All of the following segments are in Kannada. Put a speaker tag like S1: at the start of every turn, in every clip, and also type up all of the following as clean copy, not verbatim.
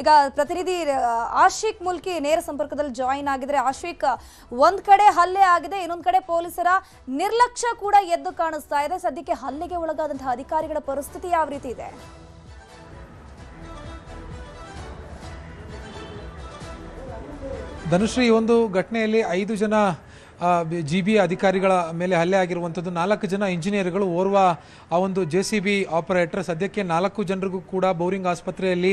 S1: ಈಗ ಪ್ರತಿನಿಧಿ ಆಶಿಕ್ ಮುಲ್ಕಿ ನೇರ ಸಂಪರ್ಕದಲ್ಲಿ ಜಾಯಿನ್ ಆಗಿದ್ರೆ. ಆಶಿಕ್, ಒಂದ್ ಕಡೆ ಹಲ್ಲೆ ಆಗಿದೆ, ಇನ್ನೊಂದ್ ಕಡೆ ಪೊಲೀಸರ ನಿರ್ಲಕ್ಷ್ಯ ಕೂಡ ಎದ್ದು ಕಾಣಿಸ್ತಾ ಇದೆ. ಸದ್ಯಕ್ಕೆ ಹಲ್ಲೆಗೆ ಒಳಗಾದಂತಹ ಅಧಿಕಾರಿಗಳ ಪರಿಸ್ಥಿತಿ ಯಾವ ರೀತಿ ಇದೆ?
S2: ಧನುಶ್ರೀ, ಈ ಒಂದು ಘಟನೆಯಲ್ಲಿ 5 ಜನ GB ಅಧಿಕಾರಿಗಳ ಮೇಲೆ ಹಲ್ಲೆ ಆಗಿರುವಂಥದ್ದು. 4 ಜನ ಇಂಜಿನಿಯರ್ಗಳು, ಓರ್ವ ಆ ಒಂದು JCB ಆಪರೇಟರ್. ಸದ್ಯಕ್ಕೆ 4 ಜನರಿಗೂ ಕೂಡ ಬೌರಿಂಗ್ ಆಸ್ಪತ್ರೆಯಲ್ಲಿ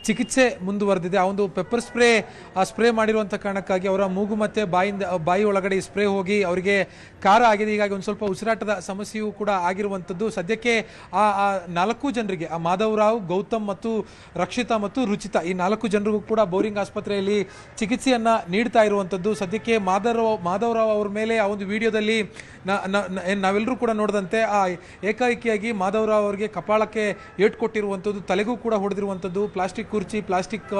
S2: ಚಿಕಿತ್ಸೆ ಮುಂದುವರೆದಿದೆ. ಆ ಒಂದು ಪೆಪ್ಪರ್ ಸ್ಪ್ರೇ ಮಾಡಿರುವಂಥ ಕಾರಣಕ್ಕಾಗಿ ಅವರ ಮೂಗು ಮತ್ತು ಬಾಯಿ ಒಳಗಡೆ ಸ್ಪ್ರೇ ಹೋಗಿ ಅವರಿಗೆ ಖಾರ ಆಗಿದೆ. ಹೀಗಾಗಿ ಒಂದು ಸ್ವಲ್ಪ ಉಸಿರಾಟದ ಸಮಸ್ಯೆಯೂ ಕೂಡ ಆಗಿರುವಂಥದ್ದು. ಸದ್ಯಕ್ಕೆ ಆ 4 ಜನರಿಗೆ, ಆ ಮಾಧವರಾವ್, ಗೌತಮ್ ಮತ್ತು ರಕ್ಷಿತಾ ಮತ್ತು ರುಚಿತಾ, ಈ 4 ಜನರಿಗೂ ಕೂಡ ಬೌರಿಂಗ್ ಆಸ್ಪತ್ರೆಯಲ್ಲಿ ಚಿಕಿತ್ಸೆಯನ್ನು ನೀಡ್ತಾ ಇರುವಂಥದ್ದು. ಸದ್ಯಕ್ಕೆ ಮಾಧವರಾವ್ ಅವ್ರ ಮೇಲೆ ಆ ಒಂದು ವಿಡಿಯೋದಲ್ಲಿ ನಾವೆಲ್ಲರೂ ಕೂಡ ನೋಡಿದಂತೆ ಏಕಾಏಕಿಯಾಗಿ ಮಾಧವರಾವ್ ಅವರಿಗೆ ಕಪಾಳಕ್ಕೆ ಏಟು ಕೊಟ್ಟಿರುವಂಥದ್ದು, ತಲೆಗೂ ಕೂಡ ಹೊಡೆದಿರುವಂಥದ್ದು. ಪ್ಲಾಸ್ಟಿಕ್ ಕುರ್ಚಿ, ಪ್ಲಾಸ್ಟಿಕ್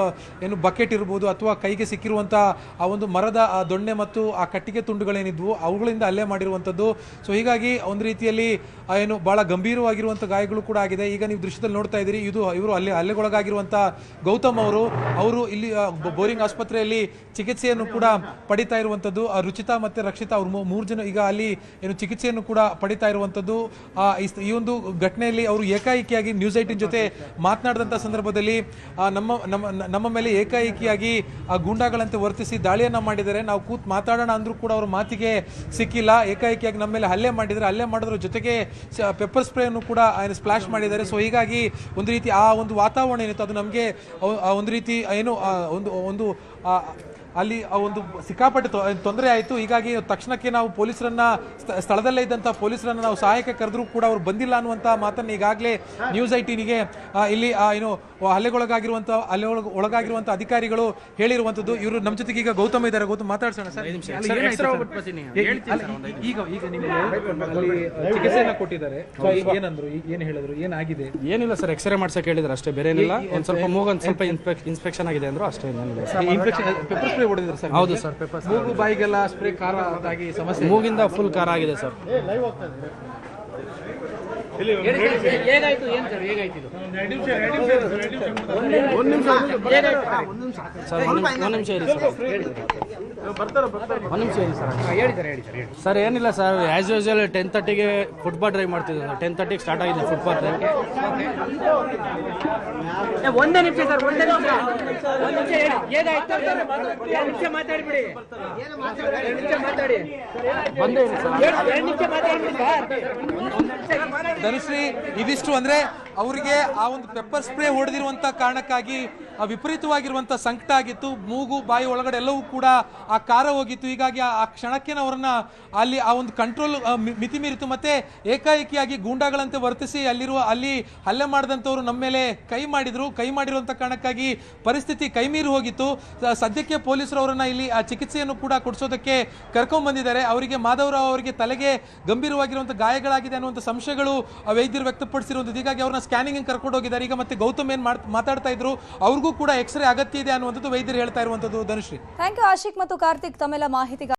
S2: ಏನು ಬಕೆಟ್ ಇರ್ಬೋದು, ಅಥವಾ ಕೈಗೆ ಸಿಕ್ಕಿರುವಂಥ ಆ ಒಂದು ಮರದ ದೊಣ್ಣೆ ಮತ್ತು ಆ ಕಟ್ಟಿಗೆ ತುಂಡುಗಳೇನಿದ್ವು ಅವುಗಳಿಂದ ಹಲ್ಲೆ ಮಾಡಿರುವಂಥದ್ದು. ಸೊ ಹೀಗಾಗಿ ಒಂದು ರೀತಿಯಲ್ಲಿ ಏನು ಭಾಳ ಗಂಭೀರವಾಗಿರುವಂಥ ಗಾಯಗಳು ಕೂಡ ಆಗಿದೆ. ಈಗ ನೀವು ದೃಶ್ಯದಲ್ಲಿ ನೋಡ್ತಾ ಇದ್ದೀರಿ, ಇವರು ಹಲ್ಲೆಗೊಳಗಾಗಿರುವಂಥ ಗೌತಮ್ ಅವರು ಇಲ್ಲಿ ಬೋರಿಂಗ್ ಆಸ್ಪತ್ರೆಯಲ್ಲಿ ಚಿಕಿತ್ಸೆಯನ್ನು ಕೂಡ ಪಡಿತಾ ಇರುವಂಥದ್ದು. ರುಚಿತಾ ಮತ್ತು ರಕ್ಷಿತಾ ಅವ್ರು 3 ಜನ ಈಗ ಅಲ್ಲಿ ಏನು ಚಿಕಿತ್ಸೆಯನ್ನು ಕೂಡ ಪಡಿತಾ ಇರುವಂಥದ್ದು. ಈ ಒಂದು ಘಟನೆಯಲ್ಲಿ ಅವರು ಏಕಾಏಕಿಯಾಗಿ ನ್ಯೂಸ್ 18 ಜೊತೆ ಮಾತನಾಡಿದಂಥ ಸಂದರ್ಭದಲ್ಲಿ ನಮ್ಮ ಮೇಲೆ ಏಕಾಏಕಿಯಾಗಿ ಗೂಂಡಾಗಳಂತೆ ವರ್ತಿಸಿ ದಾಳಿಯನ್ನು ಮಾಡಿದ್ದಾರೆ. ನಾವು ಕೂತ್ ಮಾತಾಡೋಣ ಅಂದ್ರೂ ಕೂಡ ಅವ್ರ ಮಾತಿಗೆ ಸಿಕ್ಕಿಲ್ಲ. ಏಕಾಏಕಿಯಾಗಿ ನಮ್ಮ ಮೇಲೆ ಹಲ್ಲೆ ಮಾಡಿದ್ದಾರೆ. ಹಲ್ಲೆ ಮಾಡೋದ್ರ ಜೊತೆಗೆ ಪೆಪ್ಪರ್ ಸ್ಪ್ರೇಯನ್ನು ಕೂಡ ಸ್ಪ್ಲಾಶ್ ಮಾಡಿದ್ದಾರೆ. ಸೊ ಹೀಗಾಗಿ ಒಂದು ರೀತಿ ಆ ಒಂದು ವಾತಾವರಣ ಏನಿತ್ತು ಅದು ನಮಗೆ ಒಂದು ರೀತಿ ಏನು ಒಂದು ಅಲ್ಲಿ ಒಂದು ಸಿಕ್ಕಾಪಟ್ಟೆ ತೊಂದರೆ ಆಯಿತು. ಹೀಗಾಗಿ ತಕ್ಷಣಕ್ಕೆ ನಾವು ಪೊಲೀಸರನ್ನ, ಸ್ಥಳದಲ್ಲೇ ಇದ್ದಂಥ ಪೊಲೀಸರನ್ನು ನಾವು ಸಹಾಯಕ್ಕೆ ಕರೆದ್ರೂ ಕೂಡ ಅವ್ರು ಬಂದಿಲ್ಲ ಅನ್ನುವಂಥ ಮಾತನ್ನು ಈಗಾಗಲೇ ನ್ಯೂಸ್ 18ಗೆ ಇಲ್ಲಿ ಏನು ಒಳಗಾಗಿರುವಂಥ ಅಧಿಕಾರಿಗಳು ಹೇಳಿರುವಂಥದ್ದು. ಇವರು ನಮ್ಮ ಜೊತೆಗೆ ಈಗ ಗೌತಮ್ ಇದ್ದಾರೆ. ಗೌತಮ್, ಮಾತಾಡ್ಸೋಣ ಸರ್. ಈಗ ಚಿಕಿತ್ಸೆಯನ್ನು ಕೊಟ್ಟಿದ್ದಾರೆ, ಏನಂದ್ರು, ಏನು ಹೇಳಿದ್ರು, ಏನಾಗಿದೆ?
S3: ಏನಿಲ್ಲ ಸರ್, ಎಕ್ಸ್ರೇ ಮಾಡ್ಸಕ್ಕೆ ಹೇಳಿದ್ರು ಅಷ್ಟೇ, ಬೇರೆ ಏನಿಲ್ಲ. ಒಂದು ಸ್ವಲ್ಪ ಮೂಗು ಸ್ವಲ್ಪ ಇನ್ಫೆಕ್ಷನ್ ಆಗಿದೆ ಅಂದ್ರು ಅಷ್ಟೇ.
S2: ಹೊಡೆದಿದ್ದಾರೆ ಸರ್?
S3: ಹೌದು ಸರ್,
S2: ಮೂಗು ಬಾಯಿಗೆಲ್ಲ ಸ್ಪ್ರೇ ಖಾರ ಆಗಿ ಸಮಸ್ಯೆ,
S3: ಮೂಗಿಂದ ಫುಲ್ ಖಾರ ಆಗಿದೆ ಸರ್. ಸರ್ ಏನಿಲ್ಲ ಸರ್, ಆಸ್ ಯೂಶುವಲ್ 10:30ಗೆ ಫುಟ್ಬಾಲ್ ಡ್ರೈವ್ ಮಾಡ್ತಿದ್ವಿ. 10:30ಗೆ ಸ್ಟಾರ್ಟ್ ಆಗಿದೆ ಫುಟ್ಬಾಲ್ ಡ್ರೈವ್.
S4: ಒಂದೇ ನಿಮಿಷ ಸರ್, ಒಂದೇ ನಿಮಿಷ ಮಾತಾಡಿ.
S2: ಧನುಶ್ರೀ, ಇದಿಷ್ಟು ಅಂದ್ರೆ ಅವರಿಗೆ ಆ ಒಂದು ಪೆಪ್ಪರ್ ಸ್ಪ್ರೇ ಹೊಡೆದಿರುವಂತ ಕಾರಣಕ್ಕಾಗಿ ವಿಪರೀತವಾಗಿರುವಂತ ಸಂಕಟ ಆಗಿತ್ತು. ಮೂಗು ಬಾಯಿ ಒಳಗಡೆ ಎಲ್ಲವೂ ಕೂಡ ಆ ಖಾರ ಹೋಗಿತ್ತು. ಹೀಗಾಗಿ ಆ ಕ್ಷಣಕ್ಕೆ ಅವರನ್ನ ಅಲ್ಲಿ ಆ ಒಂದು ಕಂಟ್ರೋಲ್ ಮಿತಿ ಮೀರಿತು. ಮತ್ತೆ ಏಕಾಏಕಿಯಾಗಿ ಗೂಂಡಾಗಳಂತೆ ವರ್ತಿಸಿ ಅಲ್ಲಿ ಹಲ್ಲೆ ಮಾಡಿದಂಥವ್ರು ನಮ್ಮ ಮೇಲೆ ಕೈ ಮಾಡಿರುವಂತ ಕಾರಣಕ್ಕಾಗಿ ಪರಿಸ್ಥಿತಿ ಕೈಮೀರಿ ಹೋಗಿತ್ತು. ಸದ್ಯಕ್ಕೆ ಪೊಲೀಸರು ಅವರನ್ನ ಇಲ್ಲಿ ಆ ಚಿಕಿತ್ಸೆಯನ್ನು ಕೂಡ ಕೊಡಿಸೋದಕ್ಕೆ ಕರ್ಕೊಂಡ್ ಬಂದಿದ್ದಾರೆ. ಅವರಿಗೆ ಮಾಧವರಾವ್ ಅವರಿಗೆ ತಲೆಗೆ ಗಂಭೀರವಾಗಿರುವಂತಹ ಗಾಯಗಳಾಗಿದೆ ಅನ್ನುವಂಥ ಸಂಶಯಗಳು ವೈದ್ಯರು ವ್ಯಕ್ತಪಡಿಸಿರುವಂಥದ್ದು. ಹೀಗಾಗಿ ಅವ್ರನ್ನ ಸ್ಕ್ಯಾನಿಂಗ್ ಕರ್ಕೊಂಡು ಹೋಗಿದ್ದಾರೆ. ಈಗ ಮತ್ತೆ ಗೌತಮ್ ಏನ್ ಮಾತಾಡ್ತಾ ಇದ್ರು, ಅವ್ರಿಗೂ ಕೂಡ ಎಕ್ಸ್ರೇ ಅಗತ್ಯ ಇದೆ ಅನ್ನುವಂಥದ್ದು ವೈದ್ಯರು ಹೇಳ್ತಾ ಇರುವಂಥದ್ದು. ಧನುಶ್ರೀ,
S1: ಥ್ಯಾಂಕ್ ಯು ಆಶಿಕ್ ಮತ್ತು ಕಾರ್ತಿಕ್, ತಮ್ಮೆಲ್ಲ ಮಾಹಿತಿ